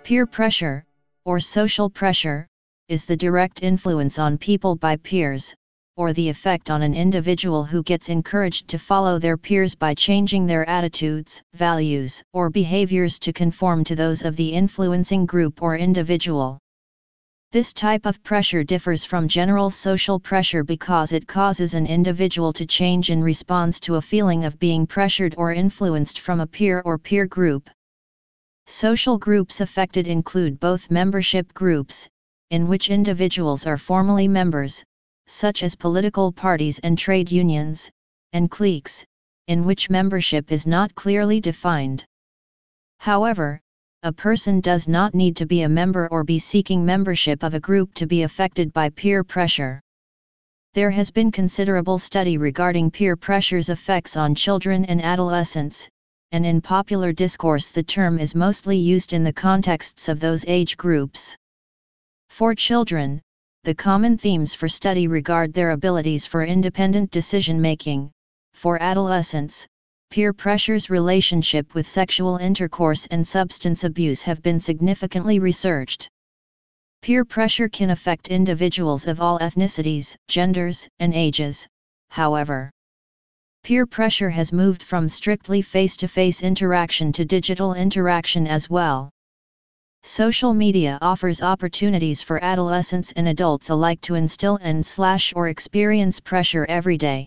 Peer pressure, or social pressure, is the direct influence on people by peers, or the effect on an individual who gets encouraged to follow their peers by changing their attitudes, values, or behaviors to conform to those of the influencing group or individual. This type of pressure differs from general social pressure because it causes an individual to change in response to a feeling of being pressured or influenced from a peer or peer group. Social groups affected include both membership groups, in which individuals are formally members, such as political parties and trade unions, and cliques, in which membership is not clearly defined. However, a person does not need to be a member or be seeking membership of a group to be affected by peer pressure. There has been considerable study regarding peer pressure's effects on children and adolescents, and in popular discourse the term is mostly used in the contexts of those age groups. For children, the common themes for study regard their abilities for independent decision-making. For adolescents, peer pressure's relationship with sexual intercourse and substance abuse have been significantly researched. Peer pressure can affect individuals of all ethnicities, genders, and ages, however. Peer pressure has moved from strictly face-to-face interaction to digital interaction as well. Social media offers opportunities for adolescents and adults alike to instill and/or experience pressure every day.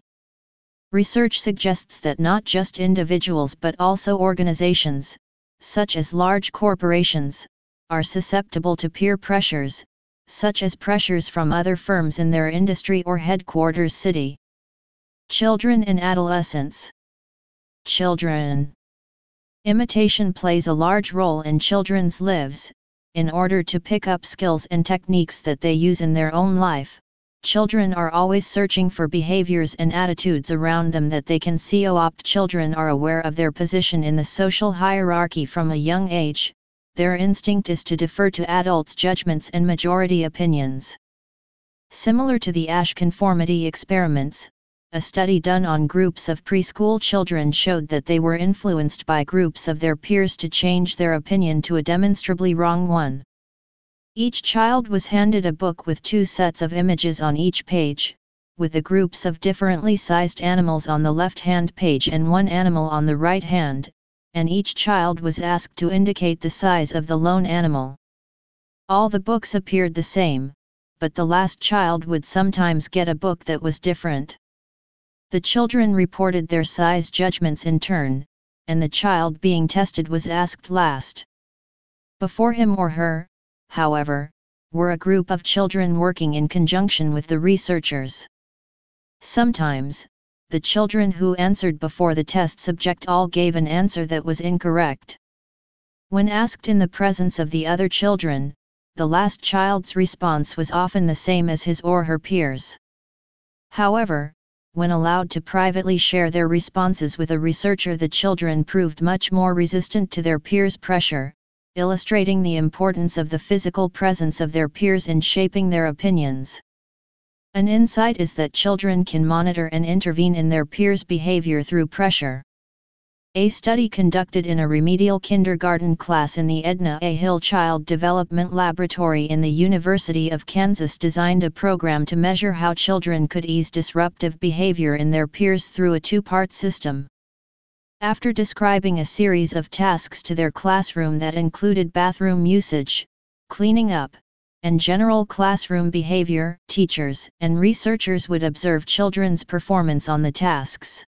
Research suggests that not just individuals but also organizations, such as large corporations, are susceptible to peer pressures, such as pressures from other firms in their industry or headquarters city. Children and adolescents. Children. Imitation plays a large role in children's lives. In order to pick up skills and techniques that they use in their own life, children are always searching for behaviors and attitudes around them that they can co-opt. Children are aware of their position in the social hierarchy from a young age. Their instinct is to defer to adults' judgments and majority opinions. Similar to the Asch conformity experiments, a study done on groups of preschool children showed that they were influenced by groups of their peers to change their opinion to a demonstrably wrong one. Each child was handed a book with 2 sets of images on each page, with the groups of differently sized animals on the left-hand page and 1 animal on the right hand, and each child was asked to indicate the size of the lone animal. All the books appeared the same, but the last child would sometimes get a book that was different. The children reported their size judgments in turn, and the child being tested was asked last. Before him or her, however, were a group of children working in conjunction with the researchers. Sometimes, the children who answered before the test subject all gave an answer that was incorrect. When asked in the presence of the other children, the last child's response was often the same as his or her peers. However, when allowed to privately share their responses with a researcher, the children proved much more resistant to their peers' pressure, illustrating the importance of the physical presence of their peers in shaping their opinions. An insight is that children can monitor and intervene in their peers' behavior through pressure. A study conducted in a remedial kindergarten class in the Edna A. Hill Child Development Laboratory in the University of Kansas designed a program to measure how children could ease disruptive behavior in their peers through a 2-part system. After describing a series of tasks to their classroom that included bathroom usage, cleaning up, and general classroom behavior, teachers and researchers would observe children's performance on the tasks.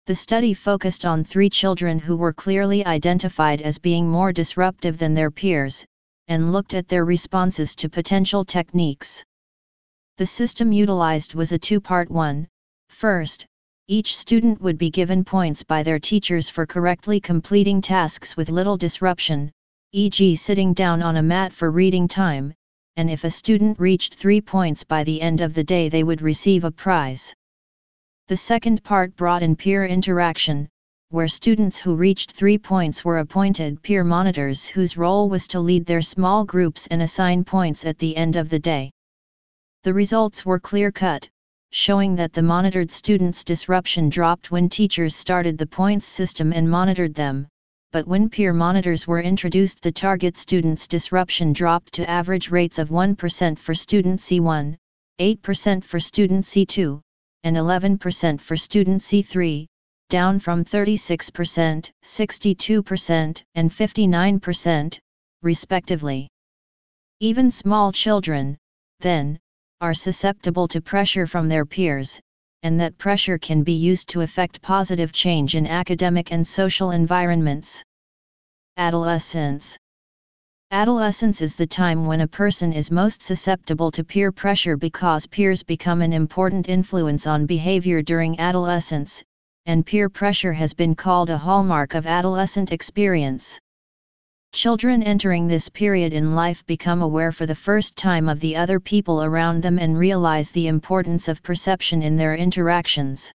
The study focused on 3 children who were clearly identified as being more disruptive than their peers, and looked at their responses to potential techniques. The system utilized was a 2-part one. First, each student would be given points by their teachers for correctly completing tasks with little disruption, e.g. sitting down on a mat for reading time, and if a student reached 3 points by the end of the day they would receive a prize. The second part brought in peer interaction, where students who reached 3 points were appointed peer monitors whose role was to lead their small groups and assign points at the end of the day. The results were clear-cut, showing that the monitored students' disruption dropped when teachers started the points system and monitored them, but when peer monitors were introduced, the target students' disruption dropped to average rates of 1% for student C1, 8% for student C2, and 11% for student C3, down from 36%, 62%, and 59%, respectively. Even small children, then, are susceptible to pressure from their peers, and that pressure can be used to effect positive change in academic and social environments. Adolescence. Adolescence is the time when a person is most susceptible to peer pressure because peers become an important influence on behavior during adolescence, and peer pressure has been called a hallmark of adolescent experience. Children entering this period in life become aware for the first time of the other people around them and realize the importance of perception in their interactions.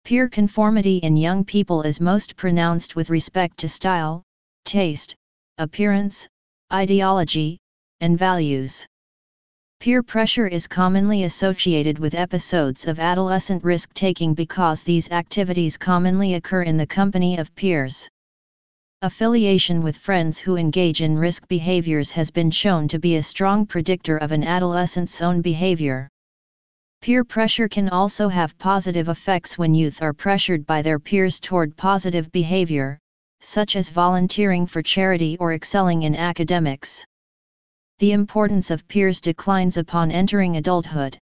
Peer conformity in young people is most pronounced with respect to style, taste, appearance, ideology, and values. Peer pressure is commonly associated with episodes of adolescent risk-taking because these activities commonly occur in the company of peers. Affiliation with friends who engage in risk behaviors has been shown to be a strong predictor of an adolescent's own behavior. Peer pressure can also have positive effects when youth are pressured by their peers toward positive behavior, such as volunteering for charity or excelling in academics. The importance of peers declines upon entering adulthood.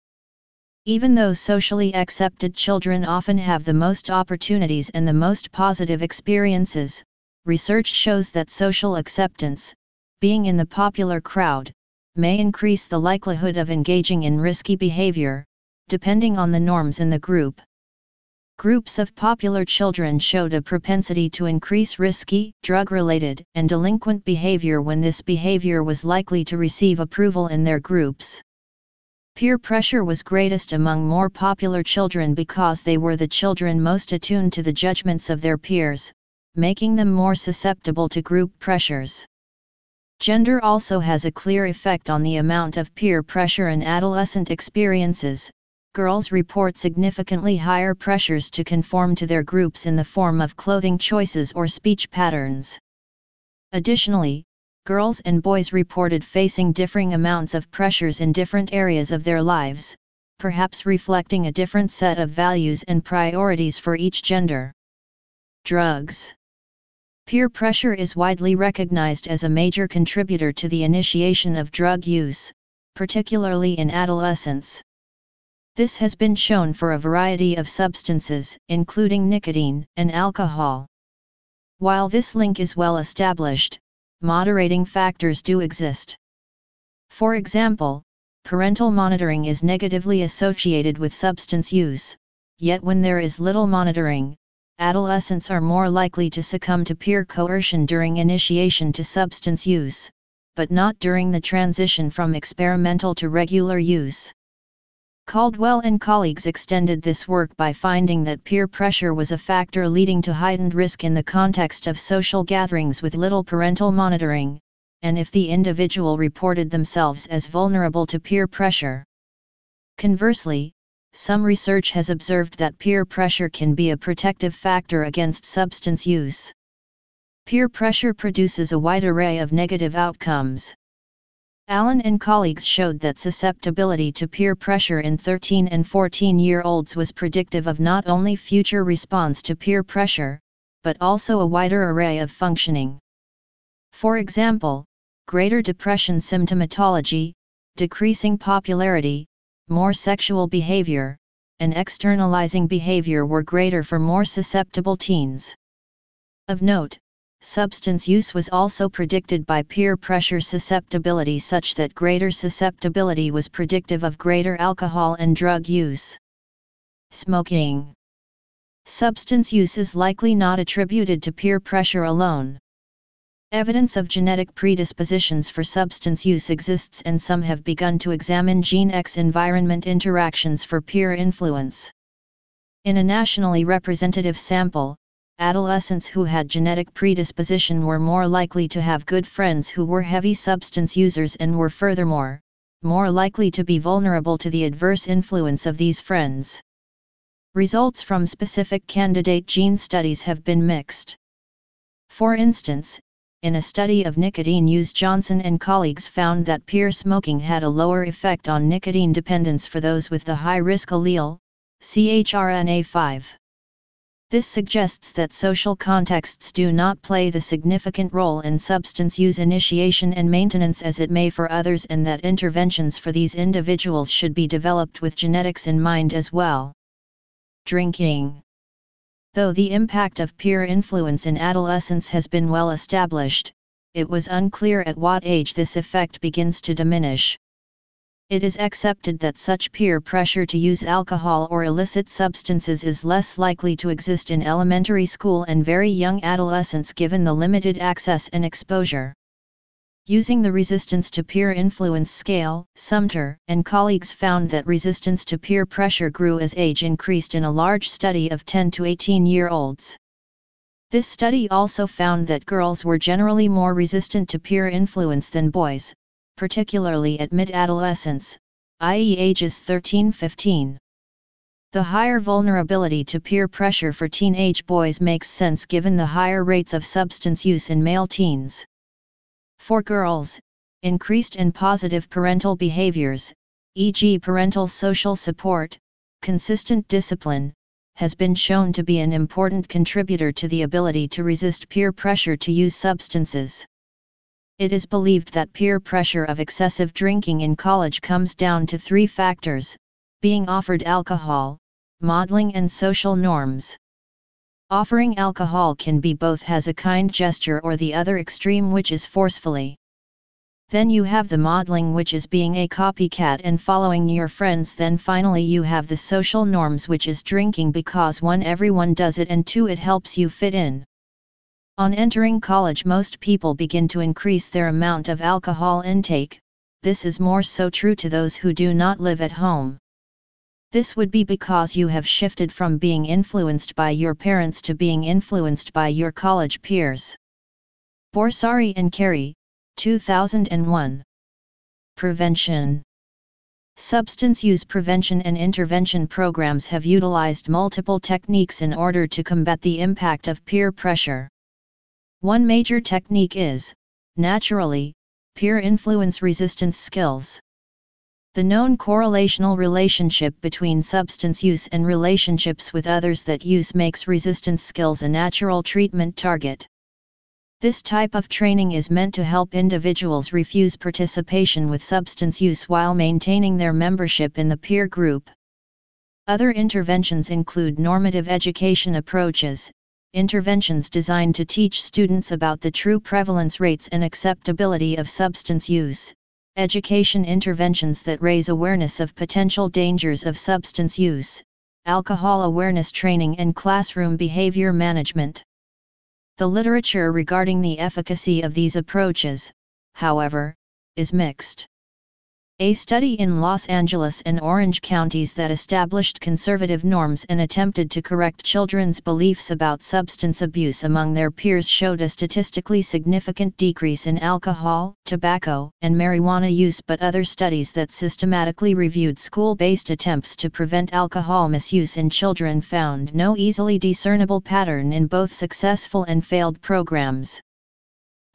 Even though socially accepted children often have the most opportunities and the most positive experiences, research shows that social acceptance, being in the popular crowd, may increase the likelihood of engaging in risky behavior, depending on the norms in the group. Groups of popular children showed a propensity to increase risky, drug-related, and delinquent behavior when this behavior was likely to receive approval in their groups. Peer pressure was greatest among more popular children because they were the children most attuned to the judgments of their peers, making them more susceptible to group pressures. Gender also has a clear effect on the amount of peer pressure in adolescent experiences. Girls report significantly higher pressures to conform to their groups in the form of clothing choices or speech patterns. Additionally, girls and boys reported facing differing amounts of pressures in different areas of their lives, perhaps reflecting a different set of values and priorities for each gender. Drugs. Peer pressure is widely recognized as a major contributor to the initiation of drug use, particularly in adolescence. This has been shown for a variety of substances, including nicotine and alcohol. While this link is well established, moderating factors do exist. For example, parental monitoring is negatively associated with substance use, yet when there is little monitoring, adolescents are more likely to succumb to peer coercion during initiation to substance use, but not during the transition from experimental to regular use. Caldwell and colleagues extended this work by finding that peer pressure was a factor leading to heightened risk in the context of social gatherings with little parental monitoring, and if the individual reported themselves as vulnerable to peer pressure. Conversely, some research has observed that peer pressure can be a protective factor against substance use. Peer pressure produces a wide array of negative outcomes. Allen and colleagues showed that susceptibility to peer pressure in 13 and 14-year-olds was predictive of not only future response to peer pressure, but also a wider array of functioning. For example, greater depression symptomatology, decreasing popularity, more sexual behavior, and externalizing behavior were greater for more susceptible teens. Of note, substance use was also predicted by peer pressure susceptibility, such that greater susceptibility was predictive of greater alcohol and drug use. Smoking. Substance use is likely not attributed to peer pressure alone. Evidence of genetic predispositions for substance use exists, and some have begun to examine gene X-environment interactions for peer influence. In a nationally representative sample, adolescents who had genetic predisposition were more likely to have good friends who were heavy substance users and were furthermore, more likely to be vulnerable to the adverse influence of these friends. Results from specific candidate gene studies have been mixed. For instance, in a study of nicotine use, Johnson and colleagues found that peer smoking had a lower effect on nicotine dependence for those with the high-risk allele, CHRNA5. This suggests that social contexts do not play the significant role in substance use initiation and maintenance as it may for others, and that interventions for these individuals should be developed with genetics in mind as well. Drinking. Though the impact of peer influence in adolescence has been well established, it was unclear at what age this effect begins to diminish. It is accepted that such peer pressure to use alcohol or illicit substances is less likely to exist in elementary school and very young adolescents given the limited access and exposure. Using the resistance to peer influence scale, Sumter and colleagues found that resistance to peer pressure grew as age increased in a large study of 10 to 18-year-olds. This study also found that girls were generally more resistant to peer influence than boys, particularly at mid-adolescence, i.e. ages 13-15. The higher vulnerability to peer pressure for teenage boys makes sense given the higher rates of substance use in male teens. For girls, increased and positive parental behaviors, e.g. parental social support, consistent discipline, has been shown to be an important contributor to the ability to resist peer pressure to use substances. It is believed that peer pressure of excessive drinking in college comes down to three factors: being offered alcohol, modeling, and social norms. Offering alcohol can be both as a kind gesture or the other extreme, which is forcefully. Then you have the modeling, which is being a copycat and following your friends. Then finally you have the social norms, which is drinking because 1, everyone does it, and 2, it helps you fit in. On entering college, most people begin to increase their amount of alcohol intake. This is more so true to those who do not live at home. This would be because you have shifted from being influenced by your parents to being influenced by your college peers. Borsari and Carey, 2001. Prevention. Substance use prevention and intervention programs have utilized multiple techniques in order to combat the impact of peer pressure. One major technique is, naturally, peer influence resistance skills. The known correlational relationship between substance use and relationships with others that use makes resistance skills a natural treatment target. This type of training is meant to help individuals refuse participation with substance use while maintaining their membership in the peer group. Other interventions include normative education approaches, interventions designed to teach students about the true prevalence rates and acceptability of substance use, education interventions that raise awareness of potential dangers of substance use, alcohol awareness training, and classroom behavior management. The literature regarding the efficacy of these approaches, however, is mixed. A study in Los Angeles and Orange counties that established conservative norms and attempted to correct children's beliefs about substance abuse among their peers showed a statistically significant decrease in alcohol, tobacco, and marijuana use, but other studies that systematically reviewed school-based attempts to prevent alcohol misuse in children found no easily discernible pattern in both successful and failed programs.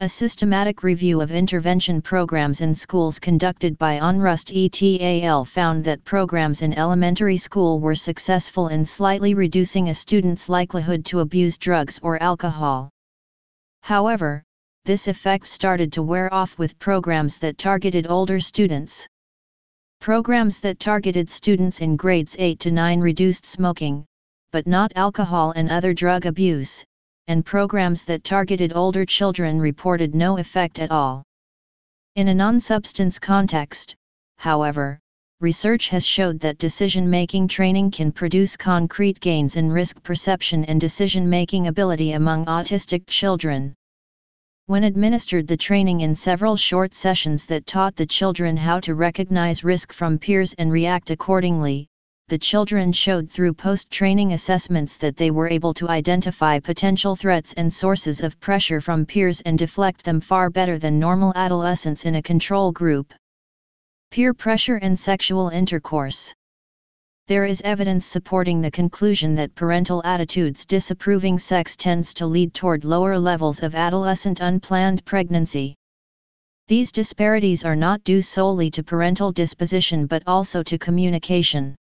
A systematic review of intervention programs in schools conducted by ONRUST ETAL found that programs in elementary school were successful in slightly reducing a student's likelihood to abuse drugs or alcohol. However, this effect started to wear off with programs that targeted older students. Programs that targeted students in grades 8 to 9 reduced smoking, but not alcohol and other drug abuse, and programs that targeted older children reported no effect at all. In a non-substance context, however, research has showed that decision-making training can produce concrete gains in risk perception and decision-making ability among autistic children. When administered the training in several short sessions that taught the children how to recognize risk from peers and react accordingly, the children showed through post-training assessments that they were able to identify potential threats and sources of pressure from peers and deflect them far better than normal adolescents in a control group. Peer pressure and sexual intercourse. There is evidence supporting the conclusion that parental attitudes disapproving sex tends to lead toward lower levels of adolescent unplanned pregnancy. These disparities are not due solely to parental disposition but also to communication.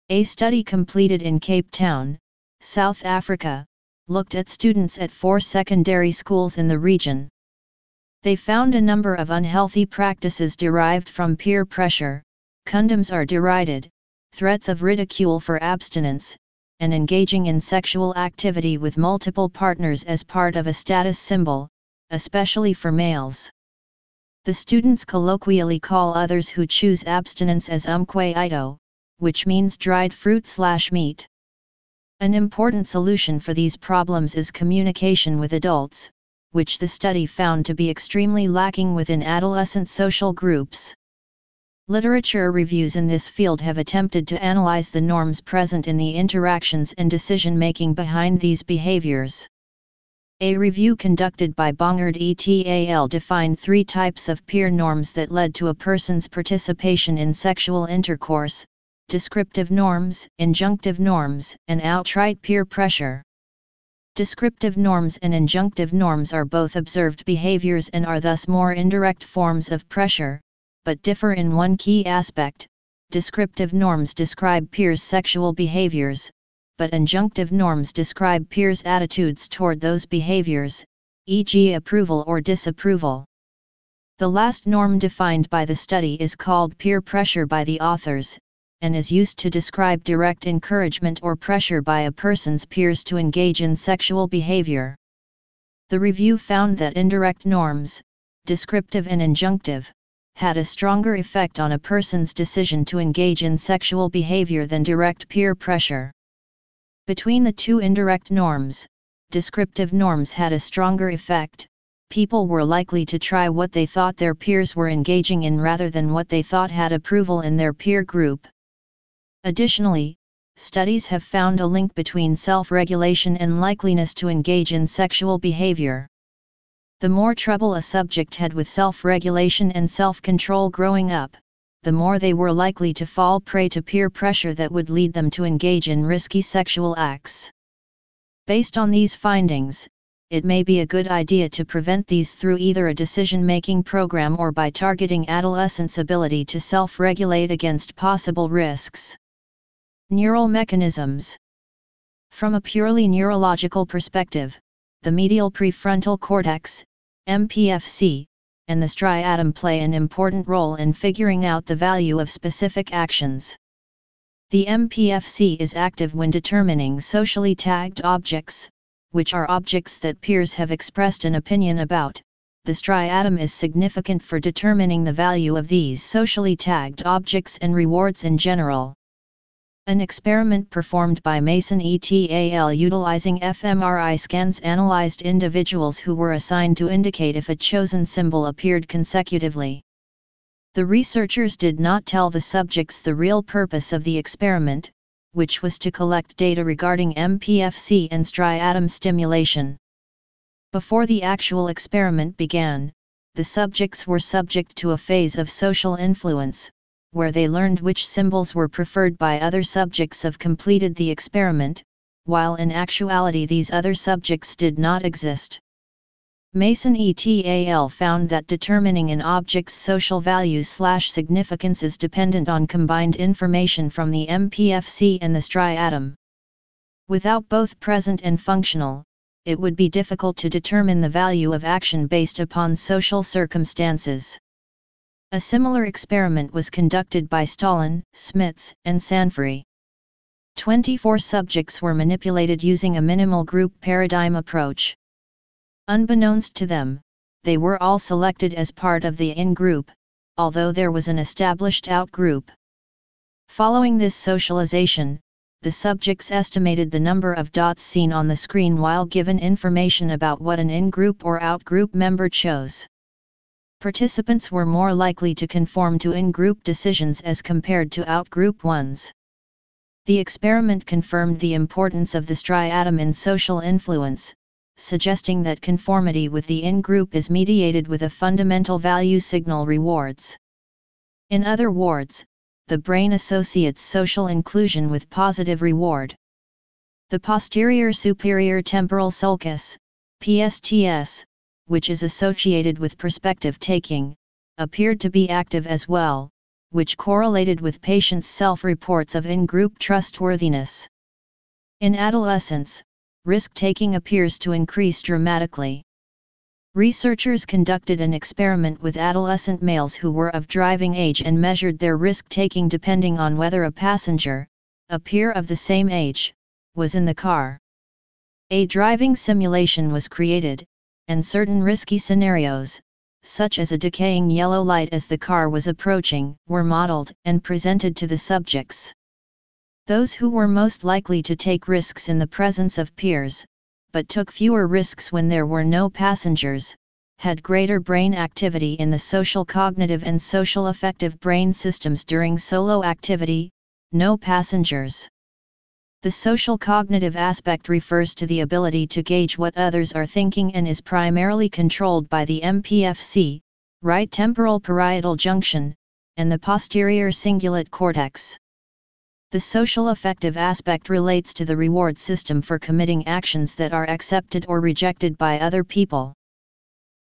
A study completed in Cape Town, South Africa, looked at students at 4 secondary schools in the region. They found a number of unhealthy practices derived from peer pressure. Condoms are derided, threats of ridicule for abstinence, and engaging in sexual activity with multiple partners as part of a status symbol, especially for males. The students colloquially call others who choose abstinence as umquaito, which means dried fruit/meat. An important solution for these problems is communication with adults, which the study found to be extremely lacking within adolescent social groups. Literature reviews in this field have attempted to analyze the norms present in the interactions and decision-making behind these behaviors. A review conducted by Bongard et al. Defined 3 types of peer norms that led to a person's participation in sexual intercourse: descriptive norms, injunctive norms, and outright peer pressure. Descriptive norms and injunctive norms are both observed behaviors and are thus more indirect forms of pressure, but differ in one key aspect. Descriptive norms describe peers' sexual behaviors, but injunctive norms describe peers' attitudes toward those behaviors, e.g. approval or disapproval. The last norm defined by the study is called peer pressure by the authors, and is used to describe direct encouragement or pressure by a person's peers to engage in sexual behavior. The review found that indirect norms, descriptive and injunctive, had a stronger effect on a person's decision to engage in sexual behavior than direct peer pressure. Between the 2 indirect norms, descriptive norms had a stronger effect. People were likely to try what they thought their peers were engaging in rather than what they thought had approval in their peer group. Additionally, studies have found a link between self-regulation and likeliness to engage in sexual behavior. The more trouble a subject had with self-regulation and self-control growing up, the more they were likely to fall prey to peer pressure that would lead them to engage in risky sexual acts. Based on these findings, it may be a good idea to prevent these through either a decision-making program or by targeting adolescents' ability to self-regulate against possible risks. Neural mechanisms. From a purely neurological perspective, the medial prefrontal cortex, MPFC, and the striatum play an important role in figuring out the value of specific actions. The MPFC is active when determining socially tagged objects, which are objects that peers have expressed an opinion about. The striatum is significant for determining the value of these socially tagged objects and rewards in general. An experiment performed by Mason et al. Utilizing fMRI scans analyzed individuals who were assigned to indicate if a chosen symbol appeared consecutively. The researchers did not tell the subjects the real purpose of the experiment, which was to collect data regarding MPFC and striatum stimulation. Before the actual experiment began, the subjects were subject to a phase of social influence, where they learned which symbols were preferred by other subjects who completed the experiment, while in actuality these other subjects did not exist. Mason et al. Found that determining an object's social value/significance is dependent on combined information from the MPFC and the striatum. Without both present and functional, it would be difficult to determine the value of action based upon social circumstances. A similar experiment was conducted by Stalin, Smits, and Sanfrey. 24 subjects were manipulated using a minimal group paradigm approach. Unbeknownst to them, they were all selected as part of the in-group, although there was an established out-group. Following this socialization, the subjects estimated the number of dots seen on the screen while given information about what an in-group or out-group member chose. Participants were more likely to conform to in-group decisions as compared to out-group ones. The experiment confirmed the importance of the striatum in social influence, suggesting that conformity with the in-group is mediated with a fundamental value signal rewards. In other words, the brain associates social inclusion with positive reward. The posterior superior temporal sulcus, PSTS, which is associated with perspective taking, appeared to be active as well, which correlated with patients' self-reports of in-group trustworthiness. In adolescence, risk-taking appears to increase dramatically. Researchers conducted an experiment with adolescent males who were of driving age and measured their risk-taking depending on whether a passenger, a peer of the same age, was in the car. A driving simulation was created, and certain risky scenarios, such as a decaying yellow light as the car was approaching, were modeled and presented to the subjects. Those who were most likely to take risks in the presence of peers, but took fewer risks when there were no passengers, had greater brain activity in the social cognitive and social affective brain systems during solo activity, no passengers. The social cognitive aspect refers to the ability to gauge what others are thinking and is primarily controlled by the MPFC, right temporal parietal junction, and the posterior cingulate cortex. The social affective aspect relates to the reward system for committing actions that are accepted or rejected by other people.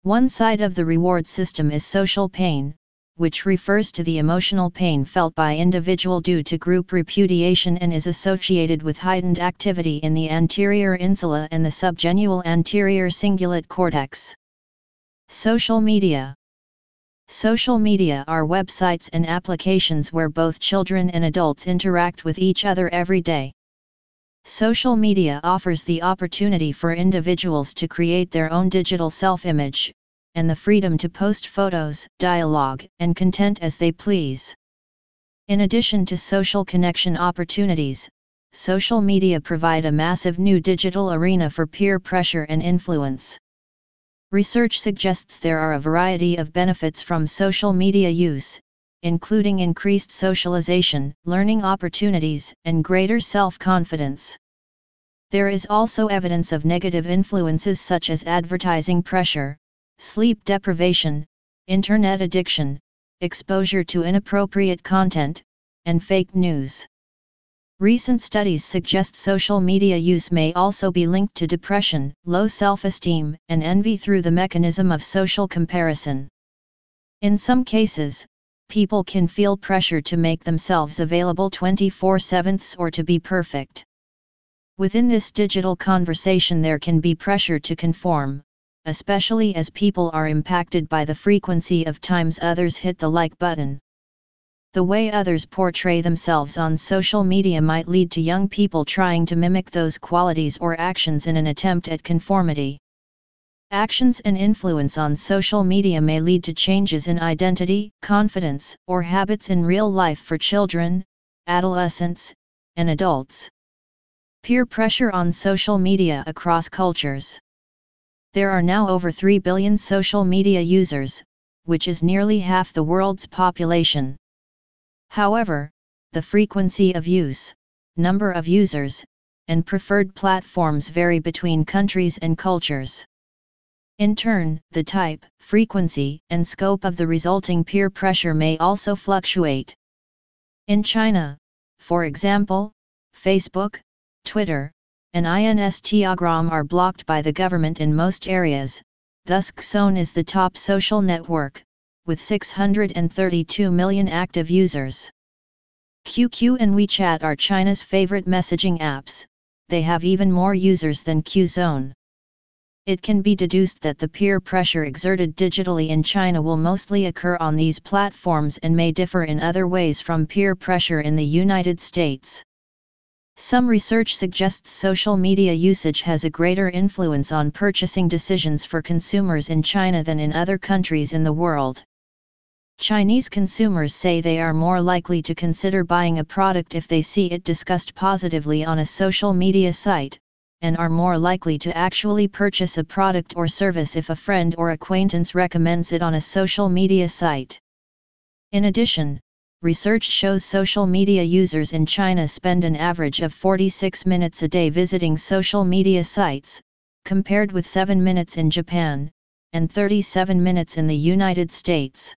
One side of the reward system is social pain, which refers to the emotional pain felt by individual due to group repudiation and is associated with heightened activity in the anterior insula and the subgenual anterior cingulate cortex. Social media. Social media are websites and applications where both children and adults interact with each other every day. Social media offers the opportunity for individuals to create their own digital self-image, and the freedom to post photos, dialogue, and content as they please. In addition to social connection opportunities, social media provide a massive new digital arena for peer pressure and influence. Research suggests there are a variety of benefits from social media use, including increased socialization, learning opportunities, and greater self-confidence. There is also evidence of negative influences such as advertising pressure, sleep deprivation, internet addiction, exposure to inappropriate content, and fake news. Recent studies suggest social media use may also be linked to depression, low self-esteem, and envy through the mechanism of social comparison. In some cases, people can feel pressure to make themselves available 24/7 or to be perfect. Within this digital conversation there can be pressure to conform, especially as people are impacted by the frequency of times others hit the like button. The way others portray themselves on social media might lead to young people trying to mimic those qualities or actions in an attempt at conformity. Actions and influence on social media may lead to changes in identity, confidence, or habits in real life for children, adolescents, and adults. Peer pressure on social media across cultures. There are now over 3 billion social media users, which is nearly half the world's population. However, the frequency of use, number of users, and preferred platforms vary between countries and cultures. In turn, the type, frequency, and scope of the resulting peer pressure may also fluctuate. In China, for example, Facebook, Twitter, and Instagram are blocked by the government in most areas, thus Xone is the top social network, with 632 million active users. QQ and WeChat are China's favorite messaging apps, they have even more users than Qzone. It can be deduced that the peer pressure exerted digitally in China will mostly occur on these platforms and may differ in other ways from peer pressure in the United States. Some research suggests social media usage has a greater influence on purchasing decisions for consumers in China than in other countries in the world. Chinese consumers say they are more likely to consider buying a product if they see it discussed positively on a social media site, and are more likely to actually purchase a product or service if a friend or acquaintance recommends it on a social media site. In addition, research shows social media users in China spend an average of 46 minutes a day visiting social media sites, compared with 7 minutes in Japan, and 37 minutes in the United States.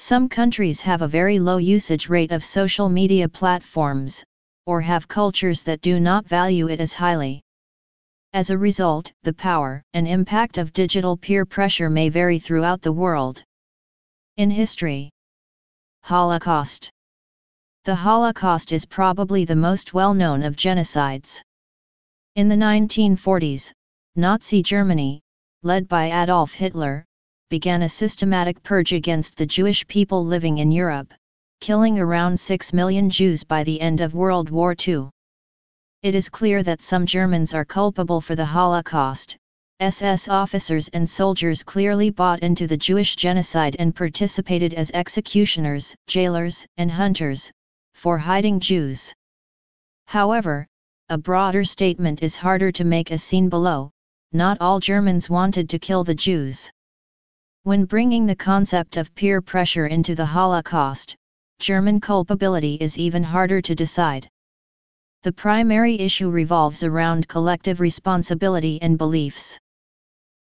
Some countries have a very low usage rate of social media platforms, or have cultures that do not value it as highly. As a result, the power and impact of digital peer pressure may vary throughout the world. In history, Holocaust. The Holocaust is probably the most well-known of genocides. In the 1940s, Nazi Germany, led by Adolf Hitler, began a systematic purge against the Jewish people living in Europe, killing around 6 million Jews by the end of World War II. It is clear that some Germans are culpable for the Holocaust. SS officers and soldiers clearly bought into the Jewish genocide and participated as executioners, jailers, and hunters, for hiding Jews. However, a broader statement is harder to make as seen below: not all Germans wanted to kill the Jews. When bringing the concept of peer pressure into the Holocaust, German culpability is even harder to decide. The primary issue revolves around collective responsibility and beliefs.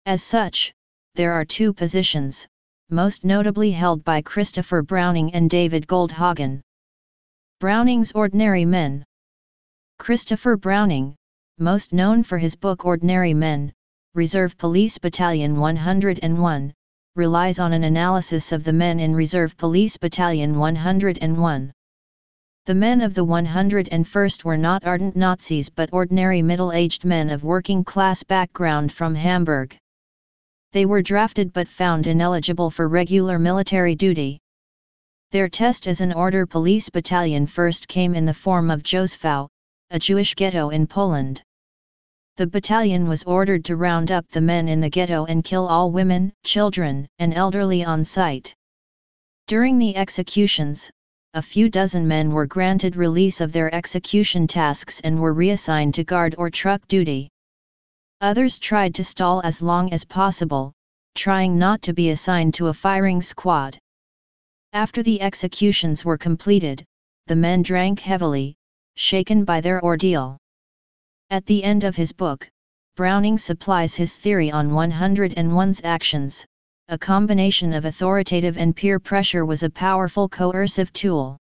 As such, there are two positions, most notably held by Christopher Browning and David Goldhagen. Browning's Ordinary Men. Christopher Browning, most known for his book Ordinary Men, Reserve Police Battalion 101, relies on an analysis of the men in Reserve Police Battalion 101. The men of the 101st were not ardent Nazis but ordinary middle-aged men of working-class background from Hamburg. They were drafted but found ineligible for regular military duty. Their test as an order police battalion first came in the form of Józef, a Jewish ghetto in Poland. The battalion was ordered to round up the men in the ghetto and kill all women, children, and elderly on sight. During the executions, a few dozen men were granted release of their execution tasks and were reassigned to guard or truck duty. Others tried to stall as long as possible, trying not to be assigned to a firing squad. After the executions were completed, the men drank heavily, shaken by their ordeal. At the end of his book, Browning supplies his theory on 101's actions. A combination of authoritative and peer pressure was a powerful coercive tool.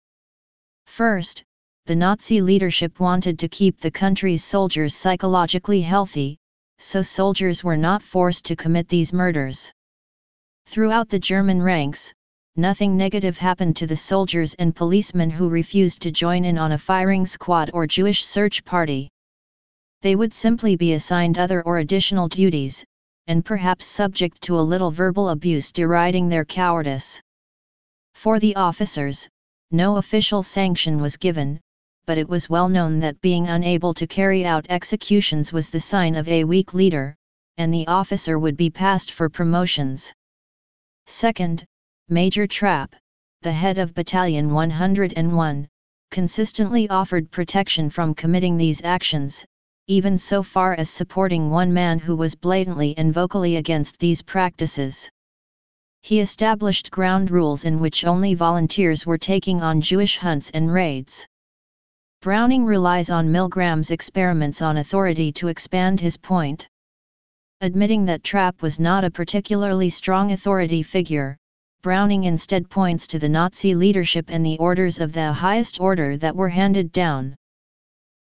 First, the Nazi leadership wanted to keep the country's soldiers psychologically healthy, so soldiers were not forced to commit these murders. Throughout the German ranks, nothing negative happened to the soldiers and policemen who refused to join in on a firing squad or Jewish search party. They would simply be assigned other or additional duties, and perhaps subject to a little verbal abuse deriding their cowardice. For the officers, no official sanction was given, but it was well known that being unable to carry out executions was the sign of a weak leader, and the officer would be passed for promotions. Second, Major Trapp, the head of Battalion 101, consistently offered protection from committing these actions, even so far as supporting one man who was blatantly and vocally against these practices. He established ground rules in which only volunteers were taking on Jewish hunts and raids. Browning relies on Milgram's experiments on authority to expand his point. Admitting that Trapp was not a particularly strong authority figure, Browning instead points to the Nazi leadership and the orders of the highest order that were handed down.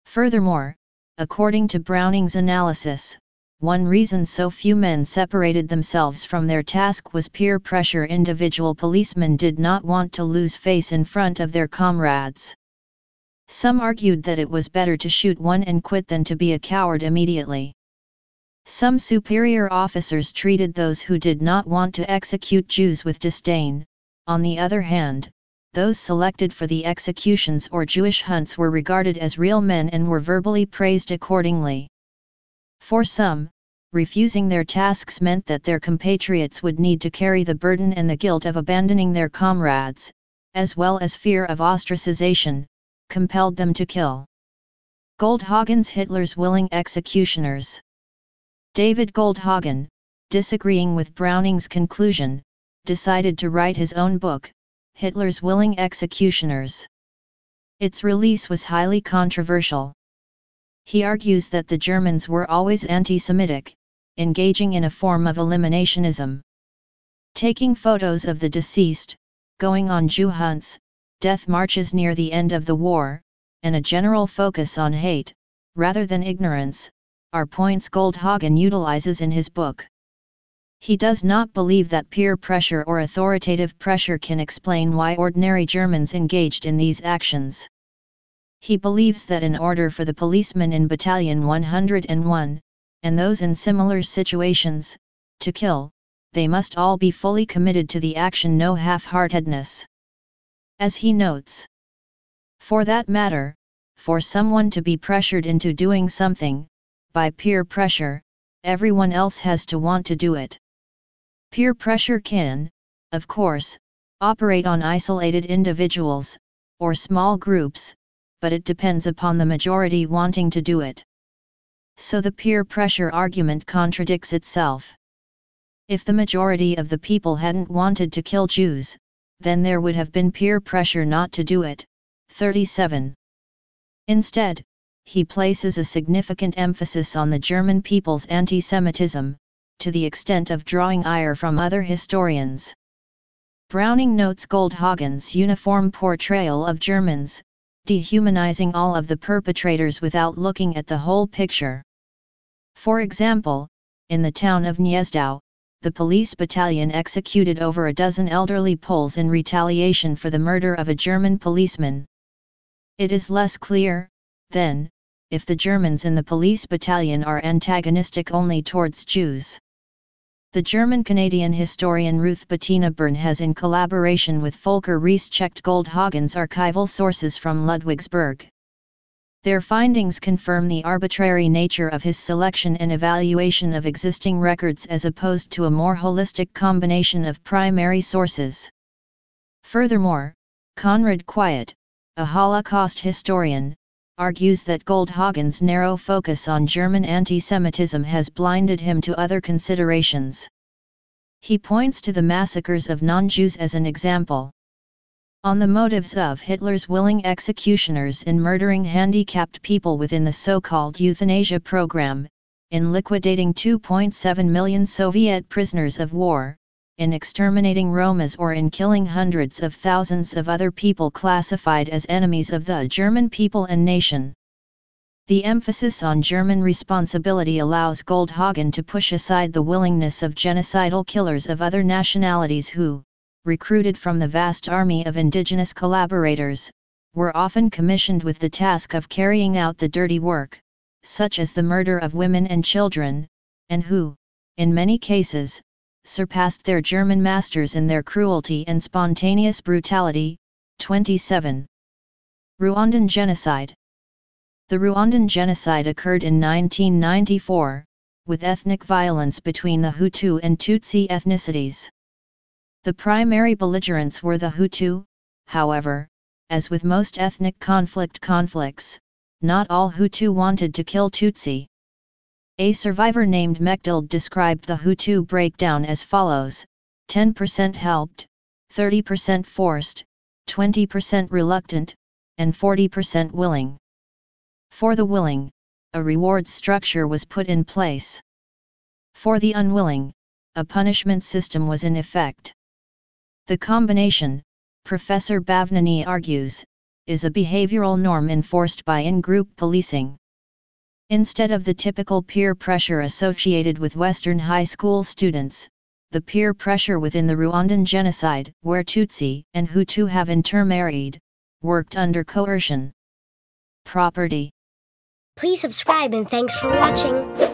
Furthermore, according to Browning's analysis, one reason so few men separated themselves from their task was peer pressure. Individual policemen did not want to lose face in front of their comrades. Some argued that it was better to shoot one and quit than to be a coward immediately. Some superior officers treated those who did not want to execute Jews with disdain. On the other hand, those selected for the executions or Jewish hunts were regarded as real men and were verbally praised accordingly. For some, refusing their tasks meant that their compatriots would need to carry the burden and the guilt of abandoning their comrades, as well as fear of ostracization, compelled them to kill. Goldhagen's Hitler's Willing Executioners. David Goldhagen, disagreeing with Browning's conclusion, decided to write his own book, Hitler's Willing Executioners. Its release was highly controversial. He argues that the Germans were always anti-Semitic, engaging in a form of eliminationism. Taking photos of the deceased, going on Jew hunts, death marches near the end of the war, and a general focus on hate, rather than ignorance, are points Goldhagen utilizes in his book. He does not believe that peer pressure or authoritative pressure can explain why ordinary Germans engaged in these actions. He believes that in order for the policemen in Battalion 101, and those in similar situations, to kill, they must all be fully committed to the action, no half-heartedness. As he notes, for that matter, for someone to be pressured into doing something, by peer pressure, everyone else has to want to do it. Peer pressure can, of course, operate on isolated individuals, or small groups, but it depends upon the majority wanting to do it. So the peer pressure argument contradicts itself. If the majority of the people hadn't wanted to kill Jews, then there would have been peer pressure not to do it. 37. Instead, he places a significant emphasis on the German people's anti-Semitism, to the extent of drawing ire from other historians. Browning notes Goldhagen's uniform portrayal of Germans, dehumanizing all of the perpetrators without looking at the whole picture. For example, in the town of Gniezdow, the police battalion executed over a dozen elderly Poles in retaliation for the murder of a German policeman. It is less clear, then, if the Germans in the police battalion are antagonistic only towards Jews. The German-Canadian historian Ruth Bettina Byrne has, in collaboration with Volker Rees, checked Goldhagen's archival sources from Ludwigsburg. Their findings confirm the arbitrary nature of his selection and evaluation of existing records as opposed to a more holistic combination of primary sources. Furthermore, Konrad Kwiat, a Holocaust historian, argues that Goldhagen's narrow focus on German anti-Semitism has blinded him to other considerations. He points to the massacres of non-Jews as an example. On the motives of Hitler's willing executioners in murdering handicapped people within the so-called euthanasia program, in liquidating 2.7 million Soviet prisoners of war, in exterminating Romas, or in killing hundreds of thousands of other people classified as enemies of the German people and nation. The emphasis on German responsibility allows Goldhagen to push aside the willingness of genocidal killers of other nationalities who, recruited from the vast army of indigenous collaborators, were often commissioned with the task of carrying out the dirty work, such as the murder of women and children, and who, in many cases, surpassed their German masters in their cruelty and spontaneous brutality. 27. Rwandan genocide. The Rwandan genocide occurred in 1994, with ethnic violence between the Hutu and Tutsi ethnicities. The primary belligerents were the Hutu. However, as with most ethnic conflicts, not all Hutu wanted to kill Tutsi. A survivor named Mechdild described the Hutu breakdown as follows: 10% helped, 30% forced, 20% reluctant, and 40% willing. For the willing, a rewards structure was put in place. For the unwilling, a punishment system was in effect. The combination, Professor Bavnani argues, is a behavioral norm enforced by in-group policing. Instead of the typical peer pressure associated with Western high school students, the peer pressure within the Rwandan genocide, where Tutsi and Hutu have intermarried, worked under coercion. Property. Please subscribe and thanks for watching.